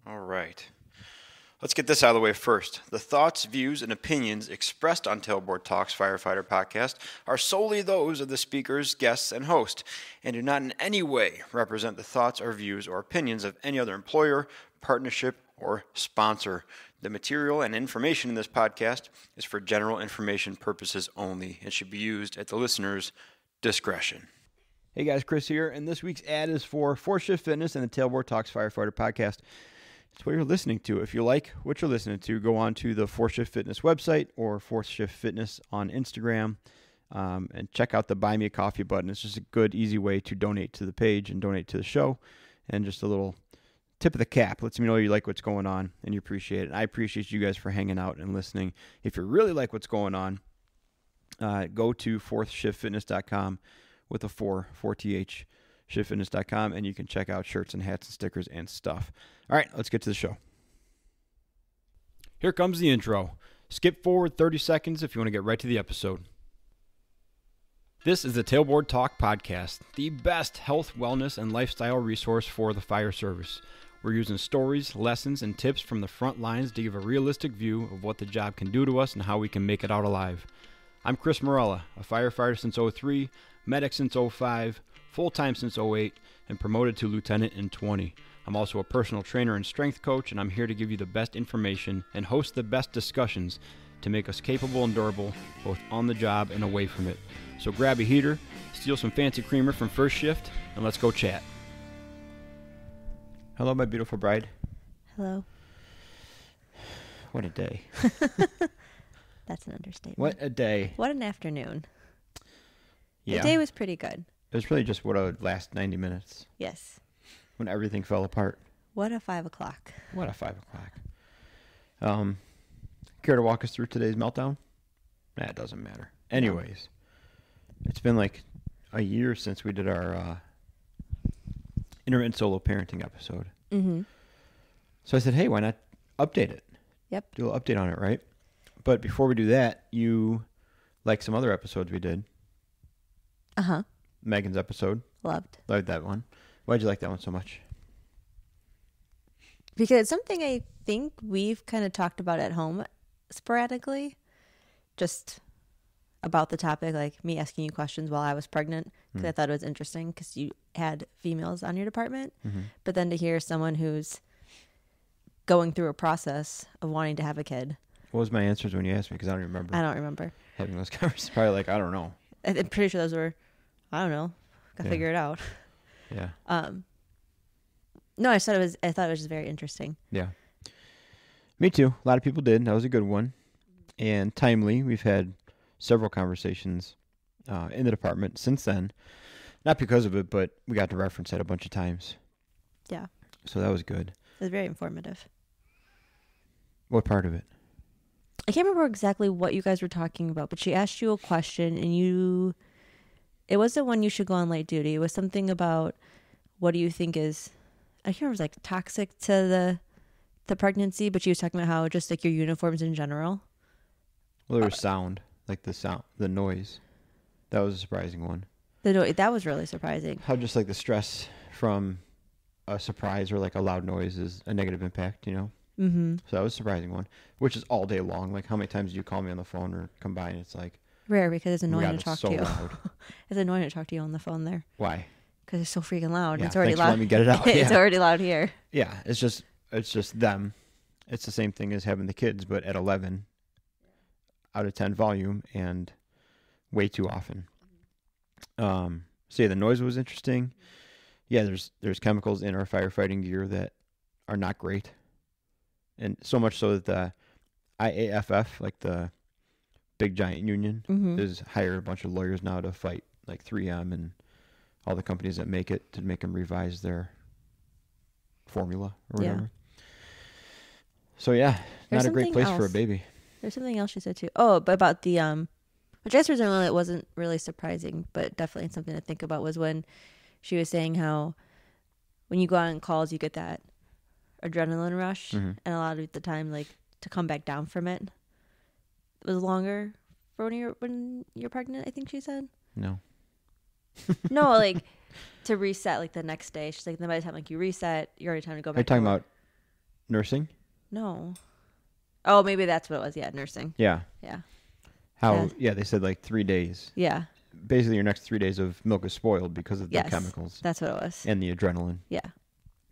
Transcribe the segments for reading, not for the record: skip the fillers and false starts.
All right. Let's get this out of the way first. The thoughts, views, and opinions expressed on Tailboard Talks Firefighter podcast are solely those of the speakers, guests, and host, and do not in any way represent the thoughts or views or opinions of any other employer, partnership, or sponsor. The material and information in this podcast is for general information purposes only and should be used at the listener's discretion. Hey guys, Chris here, and this week's ad is for Fourth Shift Fitness and the Tailboard Talks Firefighter podcast. It's what you're listening to. If you like what you're listening to, go on to the Fourth Shift Fitness website or Fourth Shift Fitness on Instagram and check out the Buy Me a Coffee button. It's just a good, easy way to donate to the page and donate to the show. And just a little tip of the cap lets me know you like what's going on and you appreciate it. And I appreciate you guys for hanging out and listening. If you really like what's going on, go to fourthshiftfitness.com with a 4th, shiftfitness.com, and you can check out shirts and hats and stickers and stuff. All right, let's get to the show. Here comes the intro. Skip forward 30 seconds if you want to get right to the episode. This is the Tailboard Talk podcast, the best health, wellness, and lifestyle resource for the fire service. We're using stories, lessons, and tips from the front lines to give a realistic view of what the job can do to us and how we can make it out alive. I'm Chris Morella, a firefighter since 03, medic since 05, full-time since 08, and promoted to lieutenant in 20. I'm also a personal trainer and strength coach, and I'm here to give you the best information and host the best discussions to make us capable and durable, both on the job and away from it. So grab a heater, steal some fancy creamer from First Shift, and let's go chat. Hello, my beautiful bride. Hello. What a day. That's an understatement. What a day. What an afternoon. Yeah. The day was pretty good. It was really just what a last 90 minutes. Yes. When everything fell apart. What a 5 o'clock. What a 5 o'clock. Care to walk us through today's meltdown? Nah, it doesn't matter. Anyways, it's been like a year since we did our intermittent solo parenting episode. Mm-hmm. So I said, hey, why not update it? Yep. Do a little update on it, right? But before we do that, you like some other episodes we did. Uh-huh. Megan's episode. Loved that one. Why'd you like that one so much? because it's something I think we've kind of talked about at home sporadically, just about the topic, like me asking you questions while I was pregnant, because I thought it was interesting because you had females on your department. But then to hear someone who's going through a process of wanting to have a kid. What was my answers when you asked me? Because I don't remember. I don't remember. Having those conversations. Probably like, I don't know. I'm pretty sure those were, I don't know. Gotta figure it out. Yeah. No, I thought it was just very interesting. Yeah. Me too. A lot of people did. That was a good one. And timely. We've had several conversations in the department since then. Not because of it, but we got to reference it a bunch of times. Yeah. So that was good. It was very informative. What part of it? I can't remember exactly what you guys were talking about, but she asked you a question and it wasn't when you should go on light duty. It was something about what do you think is, I can't remember, it was like toxic to the pregnancy, but she was talking about how just like your uniforms in general. Well, there was sound, like the noise. That was a surprising one. That was really surprising. How just like the stress from a surprise or like a loud noise is a negative impact, you know? Mm-hmm. So that was a surprising one, which is all day long. Like how many times do you call me on the phone or come by and it's like... Rare, because it's annoying to talk so to you. Loud. It's annoying to talk to you on the phone there. Why? Because it's so freaking loud. Yeah, it's already thanks loud. For letting me get it out. It's already loud here. Yeah, it's just them. It's the same thing as having the kids, but at 11 out of 10 volume and way too often. So yeah, the noise was interesting. Yeah, there's chemicals in our firefighting gear that are not great. And so much so that the IAFF, like the big giant union, is hired a bunch of lawyers now to fight like 3M and all the companies that make it to make them revise their formula or whatever. Yeah. So yeah, not a great place for a baby. There's something else she said too. Oh, but about the which I guess it wasn't really surprising, but definitely something to think about was when she was saying how when you go out on calls, you get that adrenaline rush, and a lot of the time, like to come back down from it was longer for when you're pregnant. I think she said. No, like to reset like the next day. She's like, by the time like you reset, you're already time to go back. Are you talking about Nursing? No. Oh, maybe that's what it was. Yeah, nursing. Yeah. Yeah. They said like 3 days. Yeah. Basically, your next 3 days of milk is spoiled because of the Yes. chemicals That's what it was. and the adrenaline. Yeah.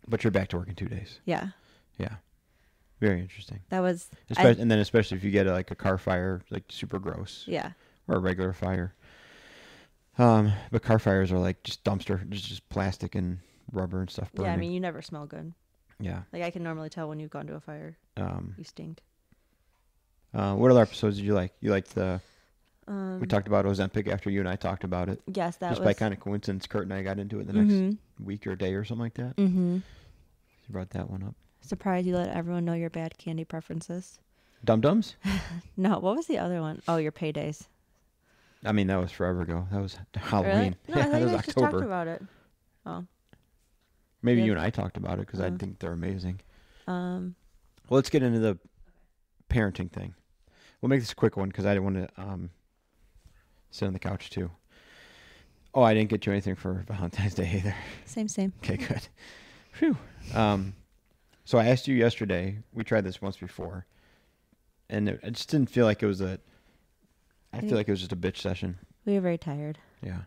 But you're back to work in 2 days. Yeah. Yeah. Very interesting. That was. And then especially if you get like a car fire, like super gross. Yeah. Or a regular fire. But car fires are like just dumpster, just plastic and rubber and stuff burning. Yeah, I mean, you never smell good. Yeah. Like, I can normally tell when you've gone to a fire. You stink. What other episodes did you like? You liked the... we Um, talked about Ozempic after you and I talked about it. yes, that Just was. by kind of coincidence, Kurt and I got into it the next week or day or something like that. Mm-hmm. You brought that one up. Surprised you let everyone know your bad candy preferences. Dum-Dums? No, what was the other one? Oh, your paydays. I mean, that was forever ago. That was Halloween. Really? No, I Yeah, thought that you was guys just talked October. about it. Oh. Maybe Yeah. you and I talked about it because I Oh. think they're amazing. Um. Well, let's get into the parenting thing. We'll make this a quick one because I didn't want to sit on the couch too. Oh, I didn't get you anything for Valentine's Day either. Same. Okay, good. Phew. So I asked you yesterday. We tried this once before, and I just didn't feel like it was I feel like it was just a bitch session. We were very tired. Yeah.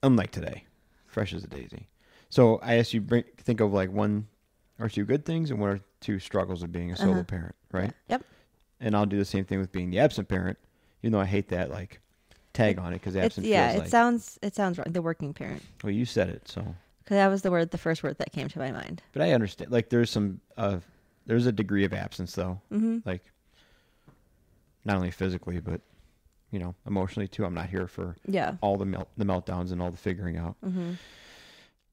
Unlike today, fresh as a daisy. So I asked you think of like 1 or 2 good things and 1 or 2 struggles of being a solo parent, right? Yep. And I'll do the same thing with being the absent parent, even though I hate that like tag on it because absent feels it like, sounds wrong. The working parent. well, you said it, so. Because that was the first word that came to my mind. But I understand. Like there's there's a degree of absence though. Mm-hmm. Like not only physically, but emotionally too. I'm not here for all the meltdowns and all the figuring out. Mm-hmm.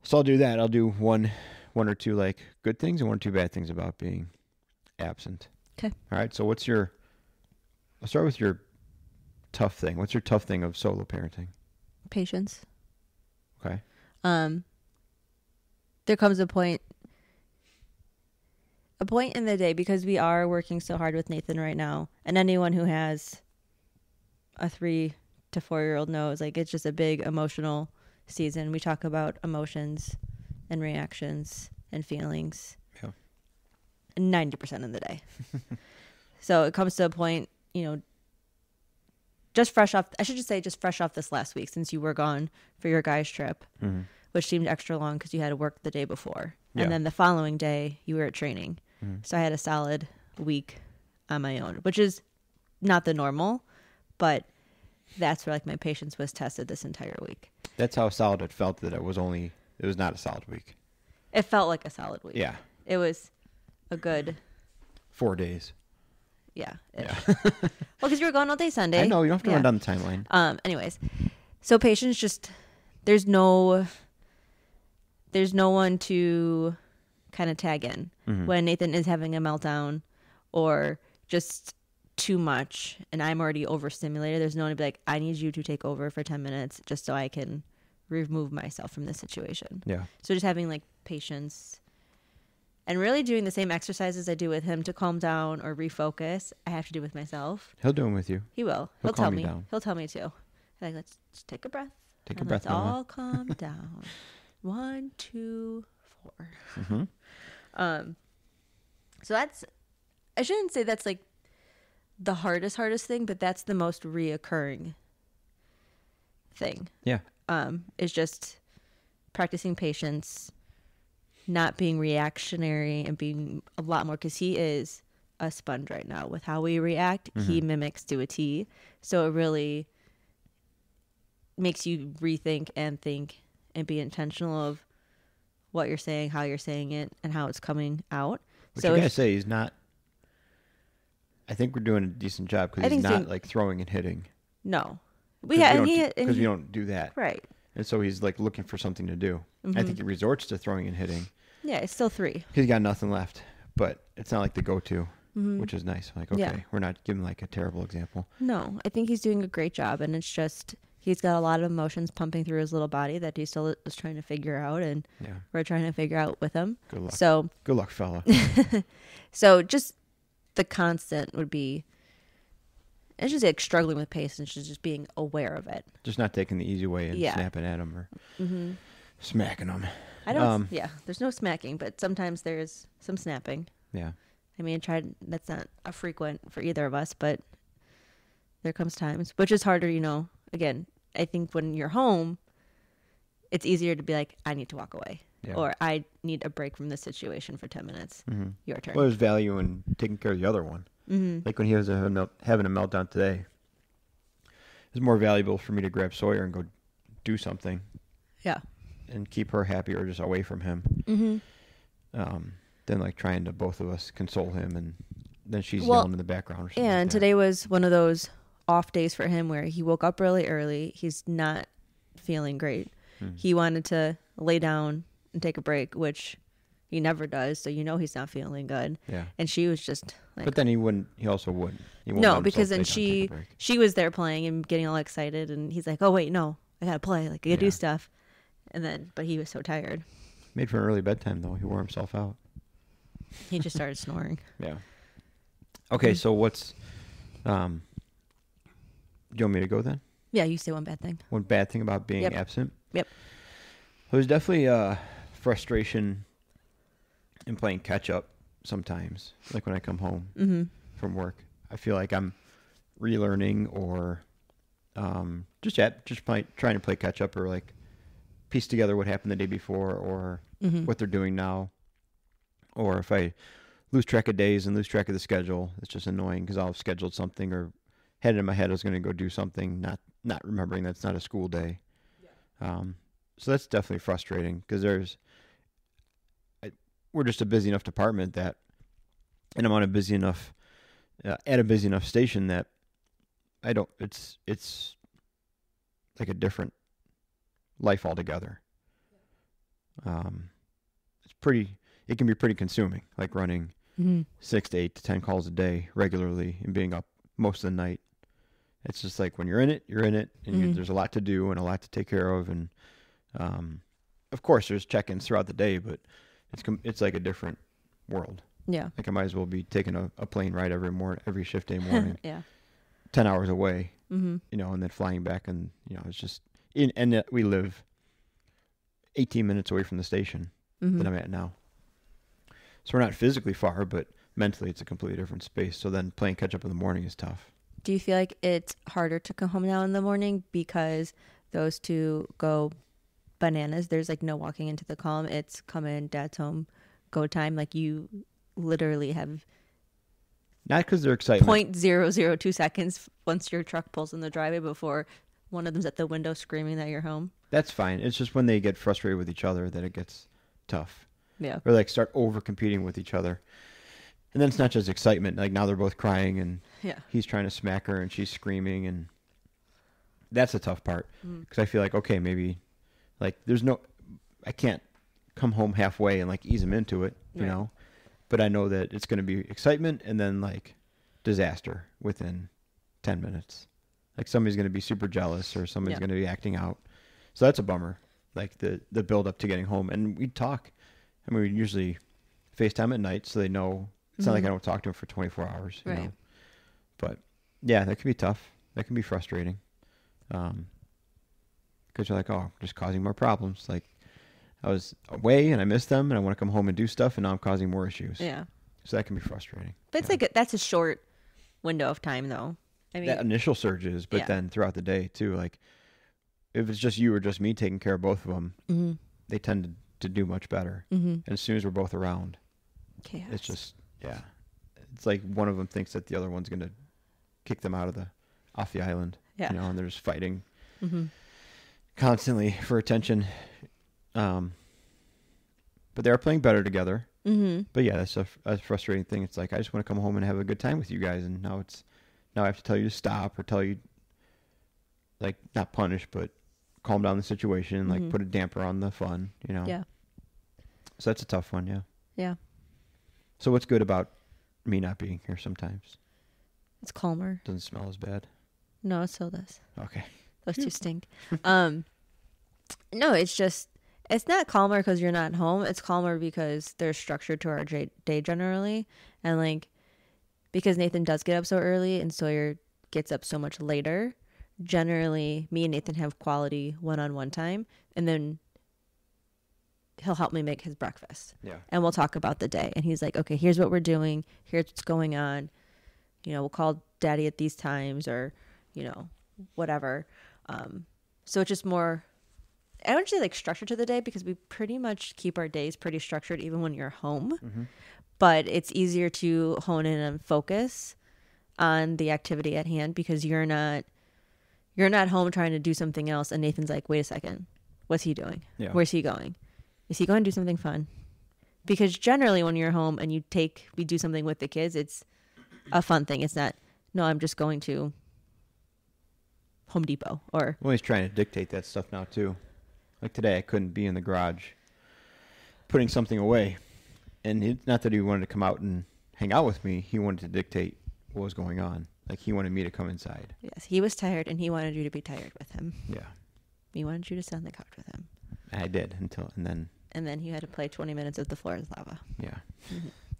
So I'll do that. I'll do one or 2 like good things and 1 or 2 bad things about being absent. Okay. All right. So I'll start with your tough thing. What's your tough thing of solo parenting? Patience. Okay. There comes a point in the day, because we are working so hard with Nathan right now, and anyone who has a 3 to 4-year-old knows, like, it's just a big emotional season. We talk about emotions and reactions and feelings 90% of the day. So it comes to a point, just fresh off this last week, since you were gone for your guys' trip, which seemed extra long because you had to work the day before. Yeah. And then the following day you were at training. Mm-hmm. So I had a solid week on my own, which is not the normal, but that's where like my patience was tested this entire week. That's how solid it felt that it was not a solid week. It felt like a solid week. Yeah. It was a good 4 days. Yeah. Yeah. Well, because you were gone all day Sunday. I know, you don't have to run down the timeline. Anyways, so patience, just there's no one to kind of tag in when Nathan is having a meltdown or just too much and I'm already overstimulated. There's no one to be like, I need you to take over for 10 minutes just so I can remove myself from this situation. Yeah. So just having like patience and really doing the same exercises I do with him to calm down or refocus, I have to do with myself. He'll do them with you. He will. He'll He'll tell calm you me. down. He'll tell me too. Like, let's just take a breath. Take a and breath, let's Mama. all calm down. 1, 2, 4. Mm-hmm. So that's, I shouldn't say that's like the hardest thing, but that's the most reoccurring thing. Yeah. Is just practicing patience, not being reactionary, and being a lot more, because he is a sponge right now with how we react. He mimics to a T. So it really makes you rethink and think and be intentional of what you're saying, how you're saying it, and how it's coming out. Which So I gotta say, he's not. I think we're doing a decent job because he's not like throwing and hitting. No, Because we don't do that, right. and so he's like looking for something to do. Mm-hmm. I think he resorts to throwing and hitting. Yeah, it's still 3. He's got nothing left, but it's not like the go-to, which is nice. Like, okay, Yeah. we're not giving like a terrible example. No, I think he's doing a great job, and it's just he's got a lot of emotions pumping through his little body that he still is trying to figure out, and we're trying to figure out with him. Good luck. So Good luck, fella. So just the constant would be, it's just like struggling with patience, just being aware of it. Just not taking the easy way and snapping at him or smacking him. I don't. There's no smacking, but sometimes there's some snapping. I mean, that's not a frequent for either of us, but there comes times, which is harder, again, I think when you're home, it's easier to be like, I need to walk away or I need a break from this situation for 10 minutes. Mm-hmm. Your turn. Well, there's value in taking care of the other one. Mm-hmm. Like when he was having a meltdown today, it was more valuable for me to grab Sawyer and go do something. Yeah. And keep her happy or just away from him. Mm-hmm. Than like trying to both of us console him and then she's yelling in the background or something. And today was one of those off days for him where he woke up really early. He's not feeling great. He wanted to lay down and take a break, which he never does. So he's not feeling good. Yeah. And she was just like, but then he also wouldn't. No, because then she was there playing and getting all excited and he's like, oh wait, no, I gotta play. Like I gotta do stuff. But he was so tired. Made for an early bedtime though. He wore himself out. He just started snoring. Yeah. Okay, so what's do you want me to go then? Yeah, you say one bad thing. One bad thing about being absent? Yep. There's definitely frustration in playing catch up sometimes. Like when I come home from work. I feel like I'm relearning or just trying to play catch up or like piece together what happened the day before or what they're doing now. Or if I lose track of days and lose track of the schedule, it's just annoying because I'll have scheduled something or had it in my head I was going to go do something, not remembering that's not a school day. Yeah. So that's definitely frustrating because we're just a busy enough department and I'm on at a busy enough station that it's like a different life altogether. It can be pretty consuming, like running 6 to 8 to 10 calls a day regularly and being up most of the night. It's just like when you're in it, and there's a lot to do and a lot to take care of. And, of course there's check-ins throughout the day, but it's like a different world. Yeah. Like I might as well be taking a plane ride every shift day morning. 10 hours away, and then flying back and, it's just, and we live 18 minutes away from the station that I'm at now. So we're not physically far, but mentally it's a completely different space. So then playing catch up in the morning is tough. Do you feel like it's harder to come home now in the morning because those two go bananas? There's like no walking into the calm. It's come in, dad's home, go time. Like you literally have not because they're excited. 0.002 seconds once your truck pulls in the driveway before one of them's at the window screaming that you're home. That's fine. It's just when they get frustrated with each other that it gets tough. Yeah. Or like start over competing with each other. And then it's not just excitement. Like now they're both crying and he's trying to smack her and she's screaming. And that's the tough part. Because I feel like, okay, maybe like I can't come home halfway and like ease them into it, you know. But I know that it's going to be excitement and then like disaster within 10 minutes. Like somebody's going to be super jealous or somebody's going to be acting out. So that's a bummer. Like the build up to getting home. And we talk. I mean, we usually FaceTime at night so they know. It's not like I don't talk to them for 24 hours. You know? But yeah, that can be tough. That can be frustrating. Because you're like, oh, I'm just causing more problems. Like I was away and I missed them and I want to come home and do stuff and now I'm causing more issues. Yeah. So that can be frustrating. But it's like that's a short window of time though. I mean, that initial surge is, but then throughout the day too, like if it's just you or just me taking care of both of them, they tend to do much better. And as soon as we're both around, chaos. It's just, it's like one of them thinks that the other one's going to kick them off the island, you know, and they're just fighting constantly for attention. But they are playing better together. But yeah, that's a frustrating thing. It's like, I just want to come home and have a good time with you guys. And now I have to tell you to stop or tell you, like, not punish, but calm down the situation, like put a damper on the fun, you know? Yeah. So that's a tough one. Yeah. Yeah. So what's good about me not being here sometimes? It's calmer. Doesn't smell as bad. No, it still does. Okay. Those two stink. No, it's not calmer because you're not home. It's calmer because there's structure to our day generally. And like, because Nathan does get up so early and Sawyer gets up so much later, generally me and Nathan have quality one-on-one time. And then he'll help me make his breakfast. Yeah. And we'll talk about the day. And he's like, okay, here's what we're doing. Here's what's going on. We'll call daddy at these times or, whatever. So it's just more, I don't say like structure to the day because we pretty much keep our days pretty structured even when you're home. Mm-hmm. But it's easier to hone in and focus on the activity at hand because you're not home trying to do something else. And Nathan's like, wait a second, what's he doing? Yeah. Where's he going? Is he going to do something fun? Because generally when you're home and we do something with the kids, it's a fun thing. It's not, no, I'm just going to Home Depot or. Well, he's trying to dictate that stuff now too. Like today, I couldn't be in the garage putting something away. And it's not that he wanted to come out and hang out with me. He wanted to dictate what was going on. Like he wanted me to come inside. Yes, he was tired and he wanted you to be tired with him. Yeah. He wanted you to sit on the couch with him. I did and then you had to play 20 minutes of The Floor is Lava. Yeah.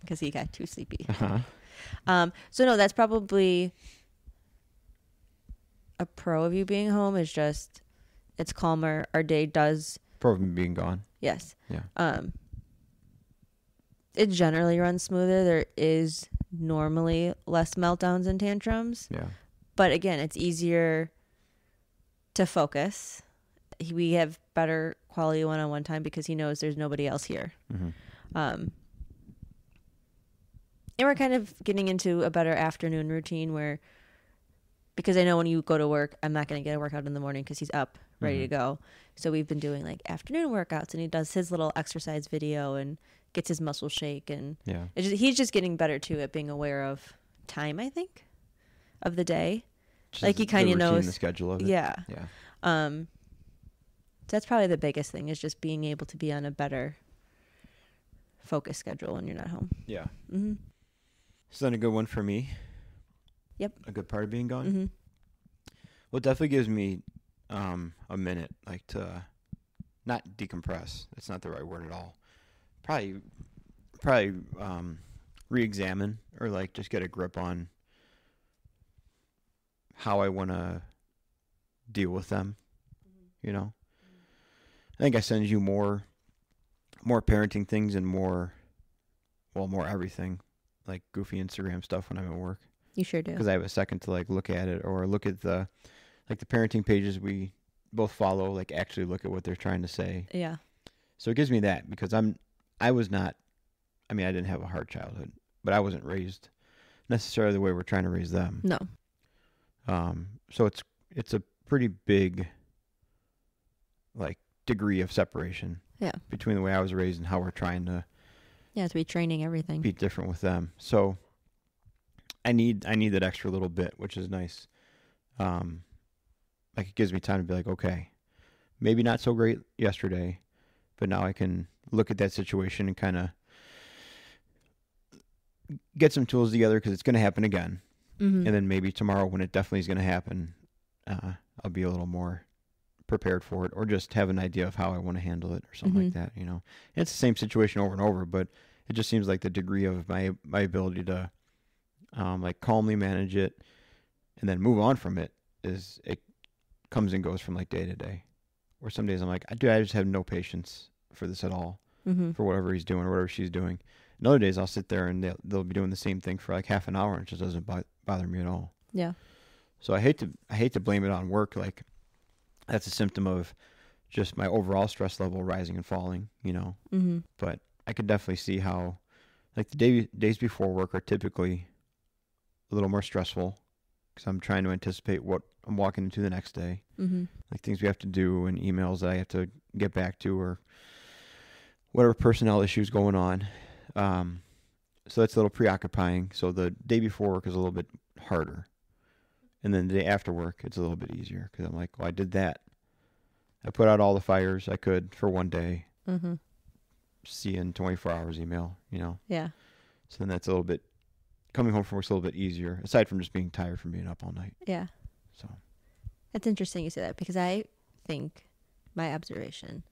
Because he got too sleepy. Uh-huh. So no, that's probably a pro of you being home is just it's calmer. Our day does. Pro of me being gone. Yes. Yeah. It generally runs smoother. There is normally less meltdowns and tantrums. Yeah. But again, it's easier to focus. We have better quality one-on-one time because he knows there's nobody else here. Mm-hmm. And we're kind of getting into a better afternoon routine where, because I know when you go to work, I'm not going to get a workout in the morning because he's up, ready to go. So we've been doing like afternoon workouts and he does his little exercise video and gets his muscle shake. And he's just getting better too at being aware of time, I think, of the day. Just like he kind of knows the schedule of it. Yeah. Yeah. So that's probably the biggest thing is just being able to be on a better focus schedule when you're not home. Yeah. Mm-hmm. Is that a good one for me? Yep. A good part of being gone? Mm-hmm. Well, it definitely gives me a minute, like to not decompress. That's not the right word at all. Probably re-examine or like just get a grip on how I want to deal with them. I think I send you more parenting things and more everything, like goofy Instagram stuff when I'm at work. You sure do. Because I have a second to like look at it or look at the parenting pages we both follow, like actually look at what they're trying to say. Yeah. So it gives me that because I didn't have a hard childhood, but I wasn't raised necessarily the way we're trying to raise them. No. So it's a pretty big like degree of separation. Yeah. Between the way I was raised and how we're trying to it's retraining everything. Be different with them. So I need that extra little bit, which is nice. Like it gives me time to be like, okay, maybe not so great yesterday, but now I can look at that situation and kind of get some tools together because it's going to happen again. Mm-hmm. And then maybe tomorrow when it definitely is going to happen, I'll be a little more prepared for it or just have an idea of how I want to handle it or something like that, And it's the same situation over and over, but it just seems like the degree of my ability to like calmly manage it and then move on from it comes and goes from like day to day. Where some days I'm like, I just have no patience for this at all, for whatever he's doing or whatever she's doing. And other days I'll sit there and they'll be doing the same thing for like half an hour and it just doesn't bother me at all. Yeah. So I hate to blame it on work. Like that's a symptom of just my overall stress level rising and falling, Mm-hmm. But I could definitely see how like the days before work are typically a little more stressful because I'm trying to anticipate what I'm walking into the next day. Mm-hmm. Like things we have to do and emails that I have to get back to or whatever personnel issues going on. So that's a little preoccupying. So the day before work is a little bit harder. And then the day after work, it's a little bit easier because I'm like, well, I did that. I put out all the fires I could for one day. Mm-hmm. See you in 24 hours email, Yeah. So then that's a little bit, coming home from work's a little bit easier, aside from just being tired from being up all night. Yeah. So. It's interesting you say that because I think, my observation,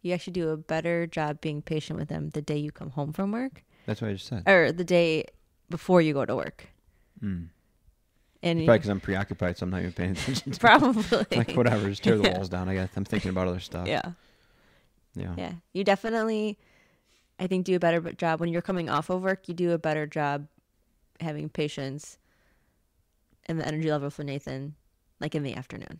you actually do a better job being patient with them the day you come home from work. That's what I just said. Or the day before you go to work. Mm. And probably because I'm preoccupied, so I'm not even paying attention to probably. like whatever, just tear the walls down. I'm thinking about other stuff. Yeah. Yeah. Yeah. You definitely, I think, do a better job when you're coming off of work. You do a better job having patience and the energy level for Nathan, like in the afternoon.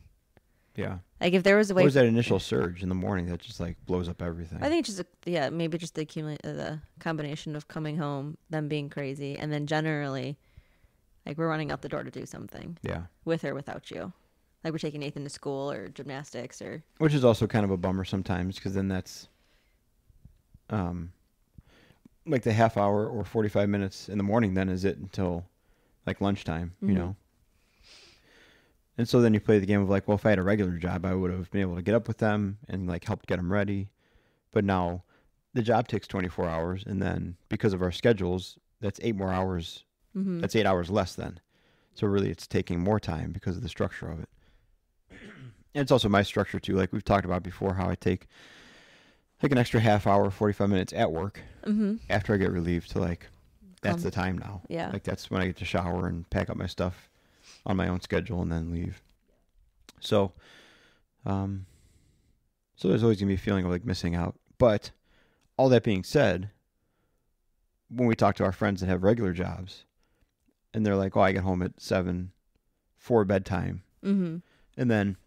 Yeah. Like if there was a way. What was that initial surge in the morning that just like blows up everything? I think it's just maybe just the combination of coming home, them being crazy, and then generally, like we're running out the door to do something. Yeah. With or without you, like we're taking Nathan to school or gymnastics or. Which is also kind of a bummer sometimes because then that's, like the half hour or 45 minutes in the morning. Then is it until, like lunchtime? Mm-hmm. You know. And so then you play the game of like, well, if I had a regular job, I would have been able to get up with them and like help get them ready. But now the job takes 24 hours. And then because of our schedules, that's 8 more hours. Mm-hmm. That's 8 hours less then. So really it's taking more time because of the structure of it. And it's also my structure too. Like we've talked about before, how I take like an extra half hour, 45 minutes at work after I get relieved to like, that's the time now. Yeah. Like that's when I get to shower and pack up my stuff on my own schedule and then leave. So, so there's always gonna be a feeling of like missing out. But all that being said, when we talk to our friends that have regular jobs, and they're like, "Oh, I get home at 7 for bedtime," and then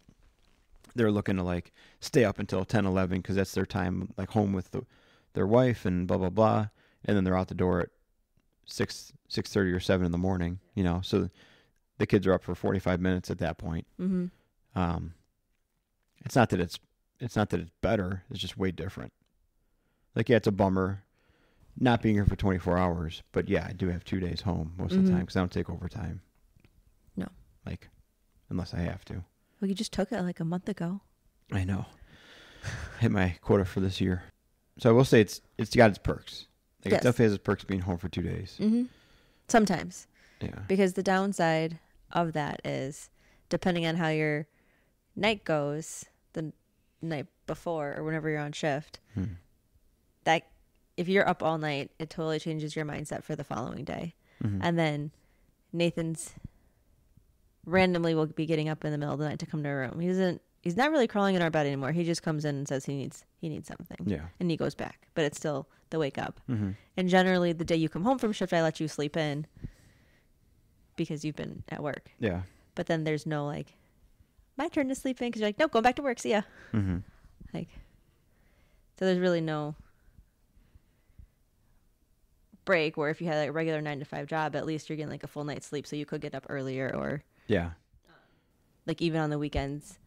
they're looking to like stay up until 10, 11 because that's their time, like home with their wife and blah blah blah, and then they're out the door at 6:30 or 7 in the morning. You know, so the kids are up for 45 minutes at that point. It's not that it's better. It's just way different. Like, yeah, it's a bummer not being here for 24 hours. But yeah, I do have 2 days home most of the time because I don't take overtime. No. Like, unless I have to. Well, you just took it like a month ago. I know. Hit my quota for this year. So I will say it's got its perks. Like, yes. It definitely has its perks being home for 2 days. Sometimes. Yeah. Because the downside of that is, depending on how your night goes the night before or whenever you're on shift, that if you're up all night, it totally changes your mindset for the following day. And then Nathan's randomly will be getting up in the middle of the night to come to our room. He's not really crawling in our bed anymore. He just comes in and says he needs something. Yeah. And he goes back, but it's still the wake up. And generally the day you come home from shift, I let you sleep in because you've been at work. Yeah. But then there's no like, my turn to sleep in, because you're like, nope, going back to work, see ya. Like, so there's really no break where if you had like a regular 9 to 5 job, at least you're getting like a full night's sleep, so you could get up earlier or like even on the weekends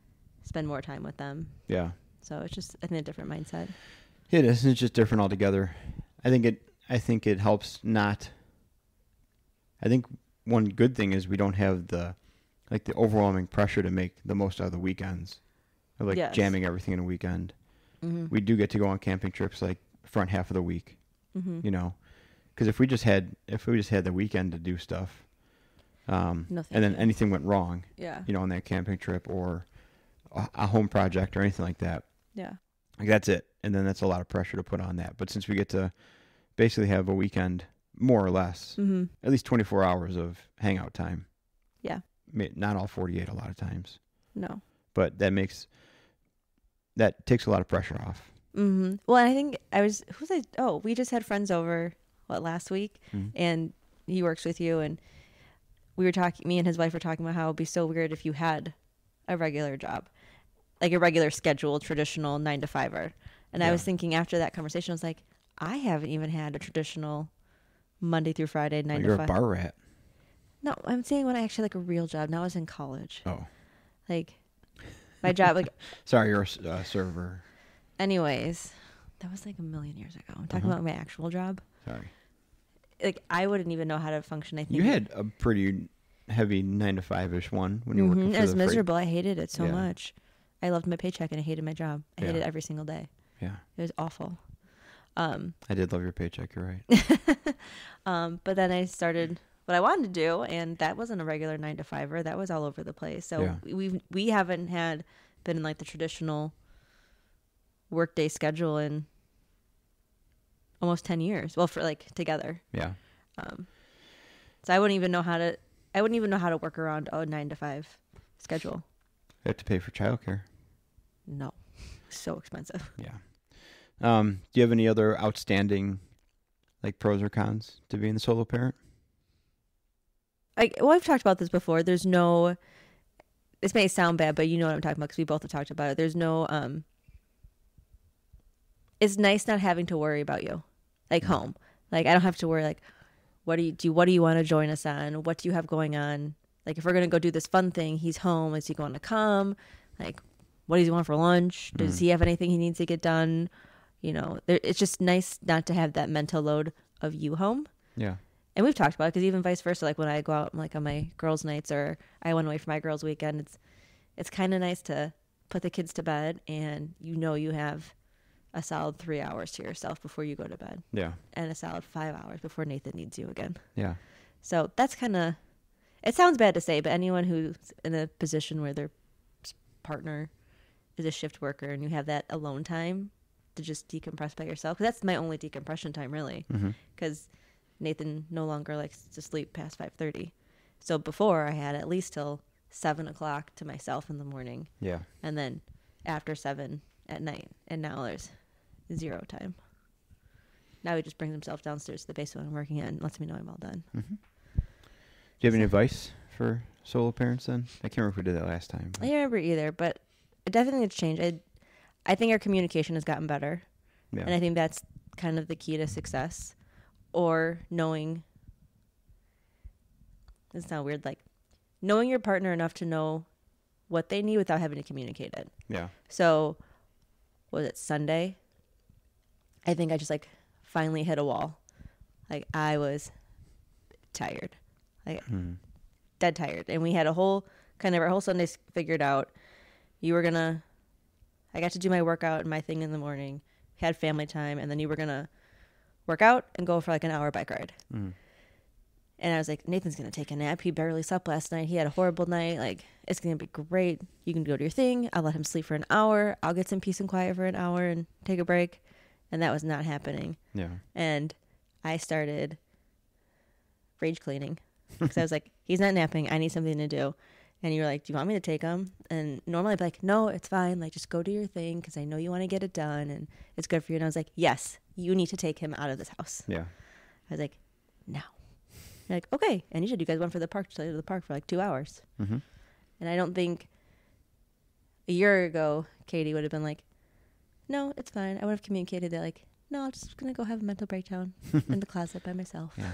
spend more time with them. Yeah. So it's just, I think, a different mindset. It is. It's just different altogether. I think it helps not. I think one good thing is we don't have the overwhelming pressure to make the most out of the weekends, of like jamming everything in a weekend. We do get to go on camping trips like front half of the week, you know, because if we just had the weekend to do stuff, and then anything went wrong, you know, on that camping trip or a home project or anything like that, like that's it, and then that's a lot of pressure to put on that. But since we get to basically have a weekend, more or less, at least 24 hours of hangout time. Yeah. Not all 48 a lot of times. No. But that takes a lot of pressure off. Well, I think we just had friends over, last week? And he works with you, and me and his wife were talking about how it'd be so weird if you had a regular job, like a regular scheduled traditional 9 to 5er. And I was thinking after that conversation, I was like, I haven't even had a traditional Monday through Friday 9 to 5. You're a bar rat. No, I'm saying when I actually like a real job. Now I was in college. Oh. Like my job, like. Sorry, you're a server. Anyways, that was like a million years ago. I'm talking about my actual job. Sorry. Like I wouldn't even know how to function. I think you had a pretty heavy 9 to 5-ish one when you were working for it was miserable. I hated it so much. I loved my paycheck and I hated my job. I hated it every single day. Yeah. It was awful. I did love your paycheck. You're right. But then I started what I wanted to do, and that wasn't a regular 9 to 5er. That was all over the place. So we haven't been in like the traditional workday schedule in almost 10 years. Well, for like together. Yeah. So I wouldn't even know how to work around a 9 to 5 schedule. You have to pay for childcare. No, so expensive. Yeah. Do you have any other outstanding, like, pros or cons to being the solo parent? I've talked about this before. There's no, this may sound bad, but you know what I'm talking about because we both have talked about it. There's no, it's nice not having to worry about you, like home. Like I don't have to worry, like, what do you want to join us on? What do you have going on? Like if we're going to go do this fun thing, he's home. Is he going to come? Like, what does he want for lunch? Does he have anything he needs to get done? You know, it's just nice not to have that mental load of you home. Yeah. And we've talked about it because even vice versa, like when I go out like on my girls' nights or I went away for my girls' weekend, it's kind of nice to put the kids to bed and you have a solid 3 hours to yourself before you go to bed. Yeah. And a solid 5 hours before Nathan needs you again. Yeah. So that's kind of, it sounds bad to say, but anyone who's in a position where their partner is a shift worker and you have that alone time to just decompress by yourself, because that's my only decompression time really, because Nathan no longer likes to sleep past 5:30. So before I had at least till 7 o'clock to myself in the morning. Yeah. And then after 7 at night. And now there's 0 time. Now he just brings himself downstairs to the basement I'm working at and lets me know I'm all done. Mm-hmm. Do you have any advice for solo parents then? I can't remember if we did that last time. I don't remember either, but it definitely has changed. I think our communication has gotten better. Yeah. And I think that's kind of the key to success. Or knowing, it's not weird, like knowing your partner enough to know what they need without having to communicate it. Yeah. So, was it Sunday? I think I just like finally hit a wall. Like I was tired, like dead tired. And we had our whole Sunday figured out. I got to do my workout and my thing in the morning, had family time, and then you were going to work out and go for like an hour bike ride. And I was like, Nathan's going to take a nap. He barely slept last night. He had a horrible night. Like, it's going to be great. You can go to your thing. I'll let him sleep for an hour. I'll get some peace and quiet for an hour and take a break. And that was not happening. Yeah. And I started rage cleaning because I was like, he's not napping. I need something to do. And you were like, do you want me to take him? And normally I'd be like, no, it's fine. Like, just go do your thing because I know you want to get it done and it's good for you. And I was like, yes, you need to take him out of this house. Yeah. I was like, no. You're like, okay. And you guys went to the park for like 2 hours. Mm-hmm. And I don't think a year ago, Katie would have been like, no, it's fine. I would have communicated that like, no, I'm just going to go have a mental breakdown in the closet by myself. Yeah.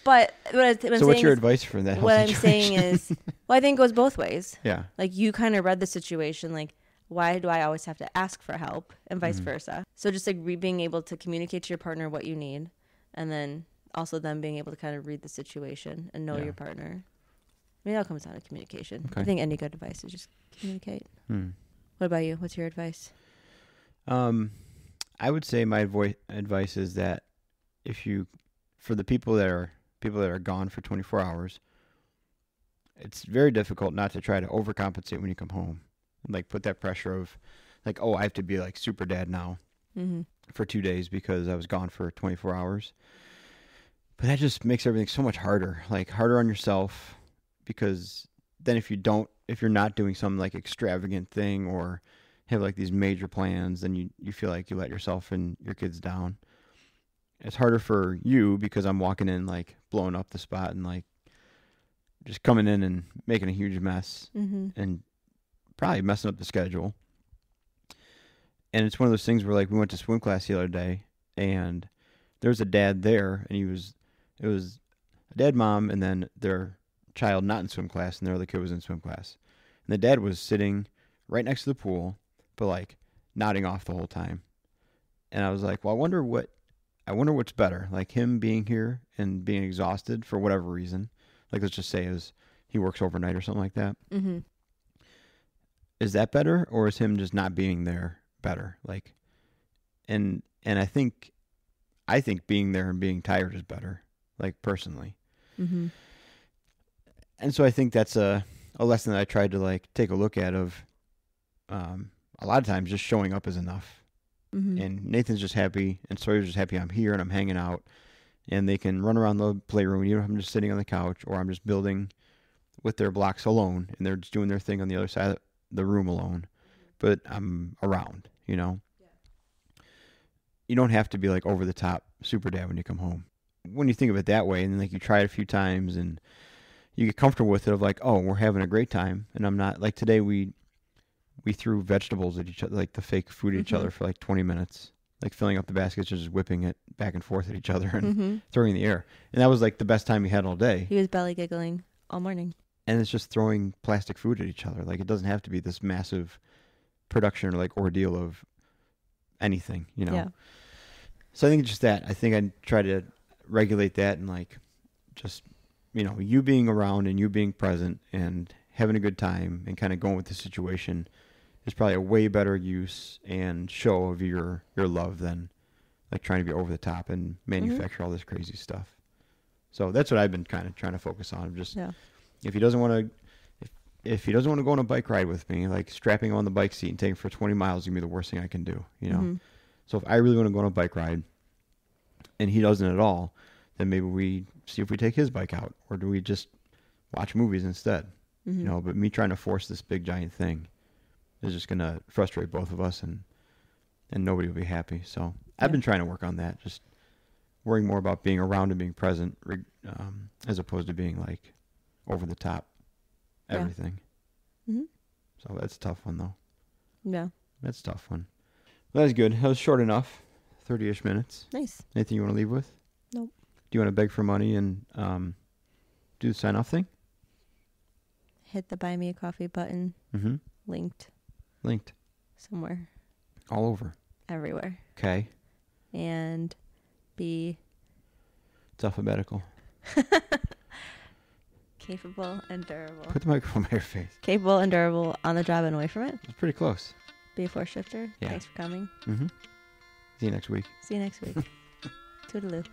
But what's your advice for that? What I'm saying is, well, I think it goes both ways. Yeah. Like you kind of read the situation, like, why do I always have to ask for help and vice versa? So just like being able to communicate to your partner what you need and then also them being able to kind of read the situation and know your partner. I mean, that comes down to communication. Okay. I think any good advice is just communicate. What about you? What's your advice? I would say my advice is that for the people that are gone for 24 hours, it's very difficult not to try to overcompensate when you come home. Like put that pressure of like, oh, I have to be like super dad now for 2 days because I was gone for 24 hours. But that just makes everything so much harder, like harder on yourself, because then if you're not doing some like extravagant thing or have like these major plans, then you feel like you let yourself and your kids down. It's harder for you because I'm walking in like blowing up the spot and like just coming in and making a huge mess and probably messing up the schedule. And it's one of those things where like we went to swim class the other day and there was a dad there and it was a dad, mom, and then their child not in swim class and their other kid was in swim class. And the dad was sitting right next to the pool, but like nodding off the whole time. And I was like, well, I wonder what's better, like him being here and being exhausted for whatever reason. Like, let's just say he works overnight or something like that. Mm-hmm. Is that better, or is him just not being there better? Like, and I think being there and being tired is better, like personally. Mm-hmm. And so I think that's a lesson that I tried to like take a look at of, a lot of times just showing up is enough. Mm-hmm. And Nathan's just happy and Sawyer's just happy I'm here and I'm hanging out and they can run around the playroom. You know, I'm just sitting on the couch or I'm just building with their blocks alone and they're just doing their thing on the other side of the room alone, but I'm around, you know? Yeah. you don't have to be like over the top super dad when you come home. When you think of it that way, and then like you try it a few times and you get comfortable with it of like, oh, we're having a great time. And I'm not like today we threw vegetables at each other, like the fake food at each other for like 20 minutes, like filling up the baskets, just whipping it back and forth at each other and throwing in the air. And that was like the best time we had all day. He was belly giggling all morning. And it's just throwing plastic food at each other. Like it doesn't have to be this massive production or like ordeal of anything, you know? Yeah. So I think it's just that. I think I try to regulate that and like just, you know, you being around and you being present and having a good time and kind of going with the situation is probably a way better use and show of your love than like trying to be over the top and manufacture all this crazy stuff. So that's what I've been kind of trying to focus on. Just if he doesn't want to, if he doesn't want to go on a bike ride with me, like strapping him on the bike seat and taking him for 20 miles is gonna be the worst thing I can do, you know? So if I really want to go on a bike ride and he doesn't at all, then maybe we see if we take his bike out, or do we just watch movies instead? You know, but me trying to force this big giant thing is just going to frustrate both of us and nobody will be happy. So I've been trying to work on that, just worrying more about being around and being present as opposed to being like over the top everything. So that's a tough one though. Yeah. That's a tough one. Well, that was good. That was short enough. 30-ish minutes. Nice. Anything you want to leave with? Nope. Do you want to beg for money and do the sign-off thing? Hit the buy me a coffee button. Linked somewhere. All over. Everywhere. Okay. And be... It's alphabetical. Capable and durable. Put the microphone by your face. Capable and durable on the job and away from it. It's pretty close. Be a force shifter. Yeah. Thanks for coming. See you next week. See you next week. Toodaloo.